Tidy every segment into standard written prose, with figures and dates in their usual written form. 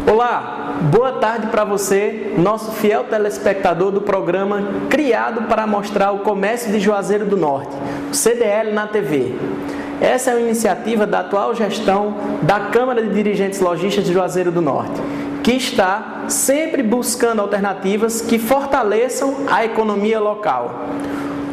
Olá, boa tarde para você, nosso fiel telespectador do programa criado para mostrar o comércio de Juazeiro do Norte, o CDL na TV. Essa é uma iniciativa da atual gestão da Câmara de Dirigentes Lojistas de Juazeiro do Norte, que está sempre buscando alternativas que fortaleçam a economia local.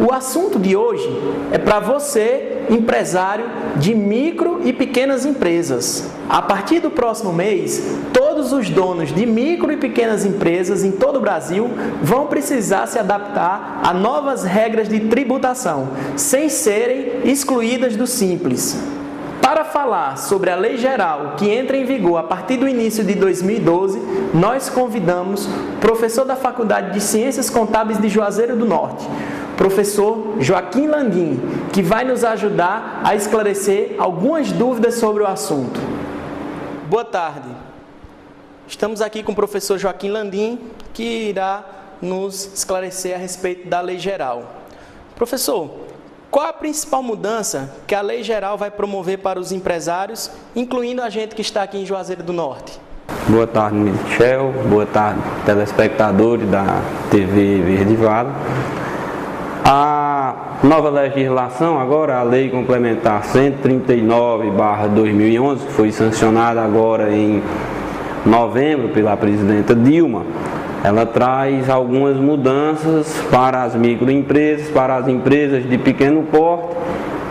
O assunto de hoje é para você, empresário de micro e pequenas empresas. A partir do próximo mês, todos os donos de micro e pequenas empresas em todo o Brasil vão precisar se adaptar a novas regras de tributação, sem serem excluídas do Simples. Para falar sobre a Lei Geral que entra em vigor a partir do início de 2012, nós convidamos o professor da Faculdade de Ciências Contábeis de Juazeiro do Norte, professor Joaquim Landim, que vai nos ajudar a esclarecer algumas dúvidas sobre o assunto. Boa tarde. Estamos aqui com o professor Joaquim Landim, que irá nos esclarecer a respeito da Lei Geral. Professor, qual a principal mudança que a Lei Geral vai promover para os empresários, incluindo a gente que está aqui em Juazeiro do Norte? Boa tarde, Michel. Boa tarde, telespectadores da TV Verde Vale. A nova legislação, agora a Lei Complementar 139/2011, que foi sancionada agora em novembro pela presidenta Dilma, ela traz algumas mudanças para as microempresas, para as empresas de pequeno porte,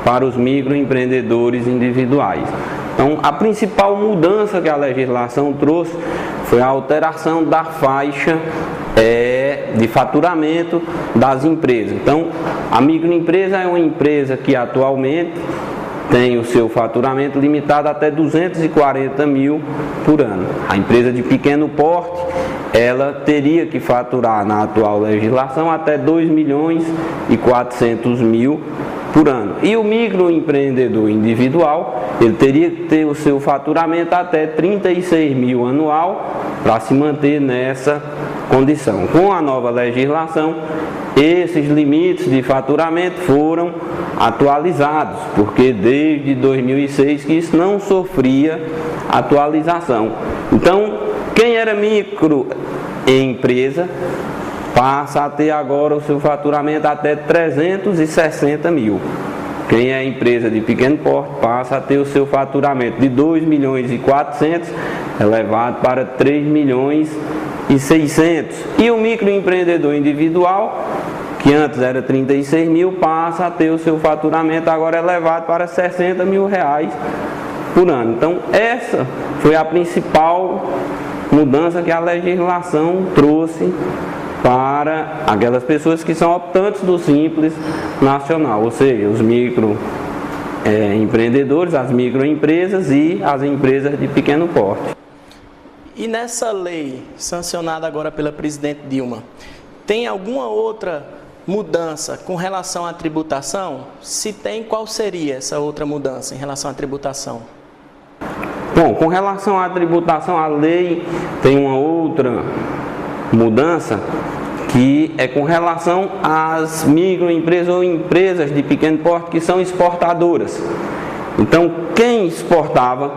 para os microempreendedores individuais. Então, a principal mudança que a legislação trouxe foi a alteração da faixa de faturamento das empresas. Então, a microempresa é uma empresa que atualmente tem o seu faturamento limitado até 240 mil por ano. A empresa de pequeno porte, ela teria que faturar na atual legislação até 2.400.000 por ano. E o microempreendedor individual, ele teria que ter o seu faturamento até 36 mil anual para se manter nessa condição. Com a nova legislação, esses limites de faturamento foram atualizados, porque desde 2006 que isso não sofria atualização. Então, quem era microempresa passa a ter agora o seu faturamento até 360 mil. Quem é empresa de pequeno porte passa a ter o seu faturamento de 2.400.000 elevado para 3.600.000. E o microempreendedor individual, que antes era 36 mil, passa a ter o seu faturamento agora elevado para 60 mil reais por ano. Então, essa foi a principal mudança que a legislação trouxe para aquelas pessoas que são optantes do Simples Nacional, ou seja, os microempreendedores, as microempresas e as empresas de pequeno porte. E nessa lei sancionada agora pela presidente Dilma, tem alguma outra mudança com relação à tributação? Se tem, qual seria essa outra mudança em relação à tributação? Bom, com relação à tributação, a lei tem uma outra mudança que é com relação às microempresas ou empresas de pequeno porte que são exportadoras. Então, quem exportava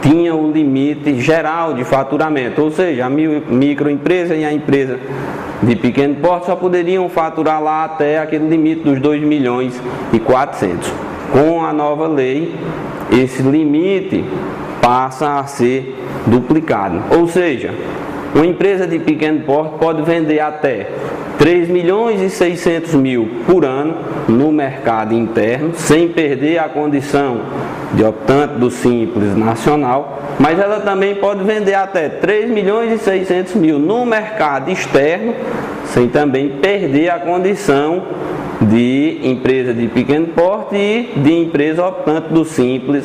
tinha o limite geral de faturamento, ou seja, a microempresa e a empresa de pequeno porte só poderiam faturar lá até aquele limite dos 2.400.000. Com a nova lei, esse limite passa a ser duplicado, ou seja, uma empresa de pequeno porte pode vender até 3.600.000 por ano no mercado interno, sem perder a condição de optante do Simples Nacional, mas ela também pode vender até 3.600.000 no mercado externo, sem também perder a condição de empresa de pequeno porte e de empresa optante do Simples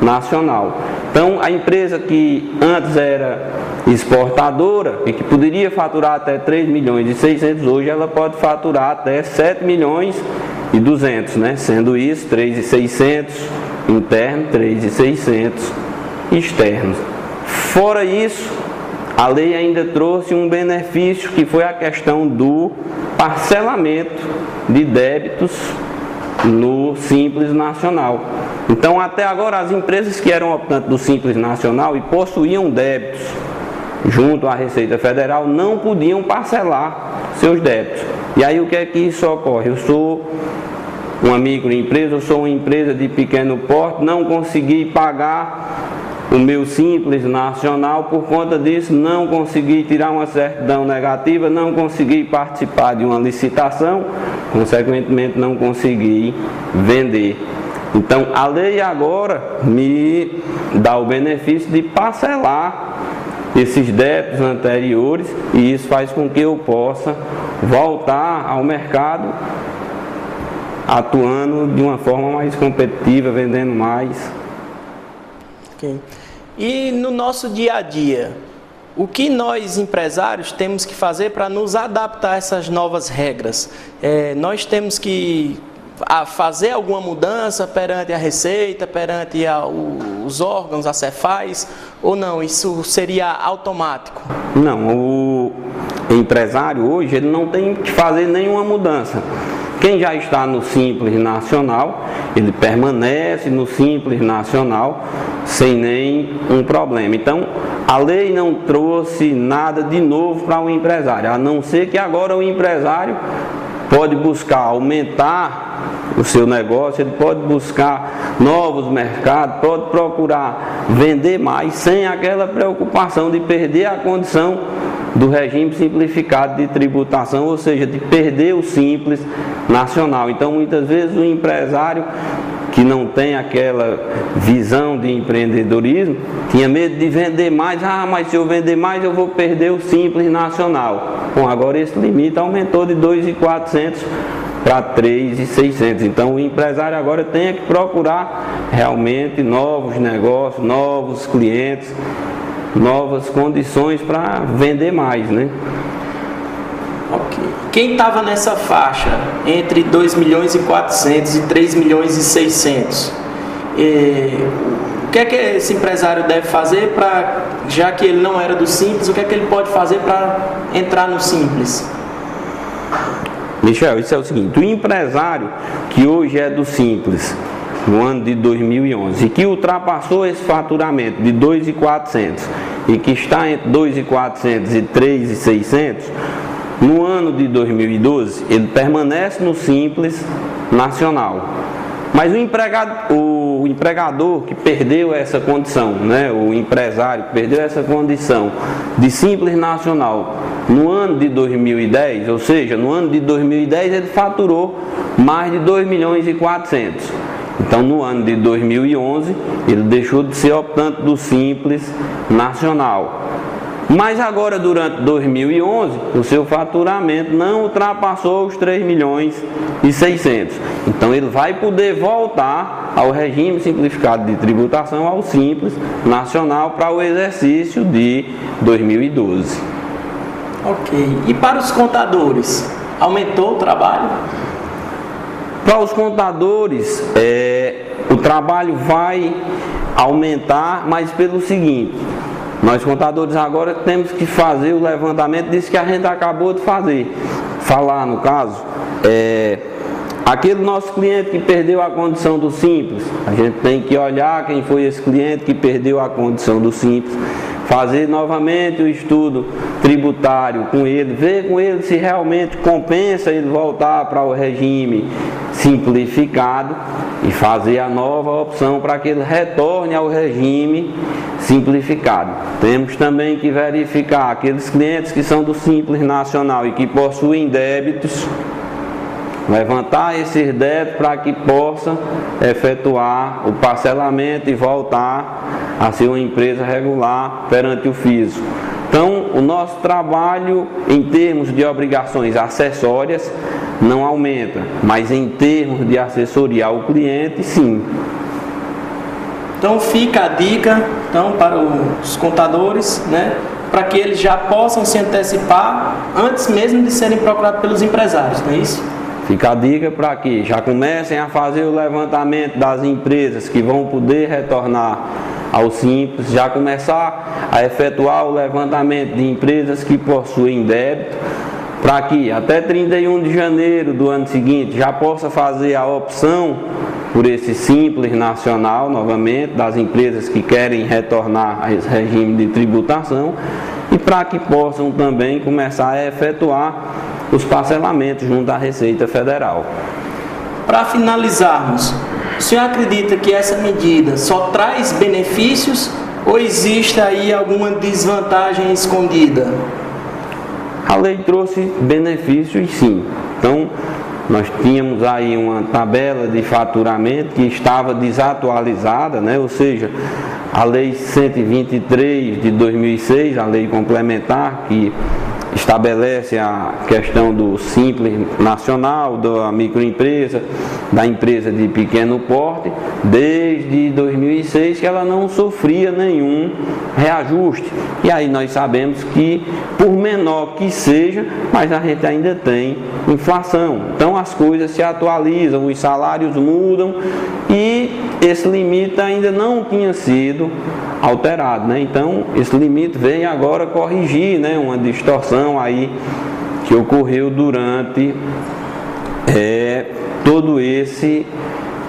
Nacional. Então, a empresa que antes era exportadora e que poderia faturar até 3.600.000, hoje ela pode faturar até 7.200.000, né? Sendo isso 3.600.000 interno, 3.600.000 externos. Fora isso, a lei ainda trouxe um benefício que foi a questão do parcelamento de débitos no Simples Nacional. Então, até agora, as empresas que eram optantes do Simples Nacional e possuíam débitos junto à Receita Federal, não podiam parcelar seus débitos. E aí o que é que isso ocorre? Eu sou uma microempresa, eu sou uma empresa de pequeno porte, não consegui pagar o meu Simples Nacional, por conta disso não consegui tirar uma certidão negativa, não consegui participar de uma licitação, consequentemente não consegui vender. Então a lei agora me dá o benefício de parcelar esses débitos anteriores, e isso faz com que eu possa voltar ao mercado atuando de uma forma mais competitiva, vendendo mais. Okay. E no nosso dia a dia, o que nós empresários temos que fazer para nos adaptar a essas novas regras? Nós temos que fazer alguma mudança perante a Receita, perante os órgãos, a Cefaz, ou não? Isso seria automático? Não, o empresário hoje ele não tem que fazer nenhuma mudança. Quem já está no Simples Nacional, ele permanece no Simples Nacional sem nenhum problema. Então, a lei não trouxe nada de novo para o empresário, a não ser que agora o empresário pode buscar aumentar o seu negócio, ele pode buscar novos mercados, pode procurar vender mais sem aquela preocupação de perder a condição do regime simplificado de tributação, ou seja, de perder o Simples Nacional. Então, muitas vezes o empresário que não tem aquela visão de empreendedorismo tinha medo de vender mais. Mas se eu vender mais eu vou perder o Simples Nacional. Bom, agora esse limite aumentou de 2.400 para 3.600. Então o empresário agora tem que procurar realmente novos negócios, novos clientes, novas condições para vender mais, né? Ok. Quem estava nessa faixa entre 2.400.000 e 3.600.000, o que é que esse empresário deve fazer para, já que ele não era do Simples, o que é que ele pode fazer para entrar no Simples? Michel, isso é o seguinte: o empresário que hoje é do Simples, no ano de 2011, e que ultrapassou esse faturamento de 2.400 e que está entre 2.400 e 3.600, no ano de 2012, ele permanece no Simples Nacional. Mas o empregador que perdeu essa condição, né, o empresário que perdeu essa condição de Simples Nacional no ano de 2010, ou seja, no ano de 2010 ele faturou mais de 2.400.000. Então, no ano de 2011, ele deixou de ser optante do Simples Nacional. Mas agora, durante 2011, o seu faturamento não ultrapassou os 3.600.000. Então, ele vai poder voltar ao regime simplificado de tributação, ao Simples Nacional, para o exercício de 2012. Ok. E para os contadores, aumentou o trabalho? Para os contadores, o trabalho vai aumentar, mas pelo seguinte: nós contadores agora temos que fazer o levantamento disso que a gente acabou de falar no caso, aquele nosso cliente que perdeu a condição do Simples, a gente tem que olhar quem foi esse cliente que perdeu a condição do Simples, fazer novamente o estudo tributário com ele, ver com ele se realmente compensa ele voltar para o regime simplificado e fazer a nova opção para que ele retorne ao regime simplificado. Temos também que verificar aqueles clientes que são do Simples Nacional e que possuem débitos, levantar esses débitos para que possa efetuar o parcelamento e voltar a ser uma empresa regular perante o fisco. Então, o nosso trabalho em termos de obrigações acessórias não aumenta, mas em termos de assessoria ao cliente, sim. Então fica a dica para os contadores, né, para que eles já possam se antecipar antes mesmo de serem procurados pelos empresários, não é isso? Fica a dica para que já comecem a fazer o levantamento das empresas que vão poder retornar ao Simples, já começar a efetuar o levantamento de empresas que possuem débito, para que até 31 de janeiro do ano seguinte já possa fazer a opção por esse Simples Nacional, novamente, das empresas que querem retornar a esse regime de tributação, e para que possam também começar a efetuar os parcelamentos junto à Receita Federal. Para finalizarmos, o senhor acredita que essa medida só traz benefícios ou existe aí alguma desvantagem escondida? A lei trouxe benefícios, sim. Então, nós tínhamos aí uma tabela de faturamento que estava desatualizada, né? Ou seja, a Lei 123 de 2006, a lei complementar que estabelece a questão do Simples Nacional, da microempresa, da empresa de pequeno porte, desde 2006 que ela não sofria nenhum reajuste. E aí nós sabemos que, por menor que seja, mas a gente ainda tem inflação. Então as coisas se atualizam, os salários mudam e esse limite ainda não tinha sido alterado, né? Então esse limite veio agora corrigir, né, uma distorção aí que ocorreu durante todo esse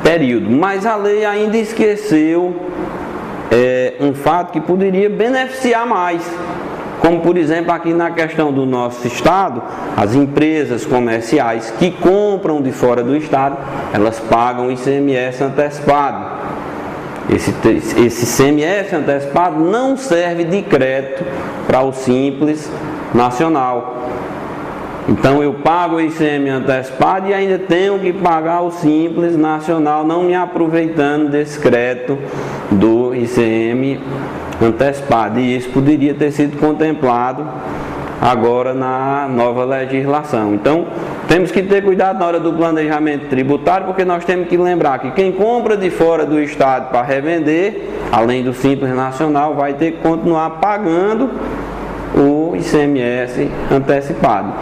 período. Mas a lei ainda esqueceu um fato que poderia beneficiar mais, como por exemplo aqui na questão do nosso estado, as empresas comerciais que compram de fora do estado, elas pagam ICMS antecipado. Esse ICMS antecipado não serve de crédito para o Simples Nacional. Então eu pago o ICMS antecipado e ainda tenho que pagar o Simples Nacional, não me aproveitando desse crédito do ICMS antecipado. E isso poderia ter sido contemplado agora na nova legislação. Então temos que ter cuidado na hora do planejamento tributário, porque nós temos que lembrar que quem compra de fora do estado para revender, além do Simples Nacional, vai ter que continuar pagando o ICMS antecipado.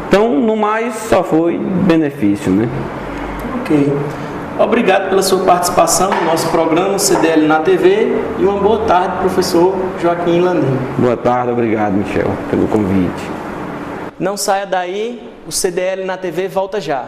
Então, no mais, só foi benefício, né? Ok. Obrigado pela sua participação no nosso programa CDL na TV e uma boa tarde, professor Joaquim Landim. Boa tarde, obrigado, Michel, pelo convite. Não saia daí, o CDL na TV volta já.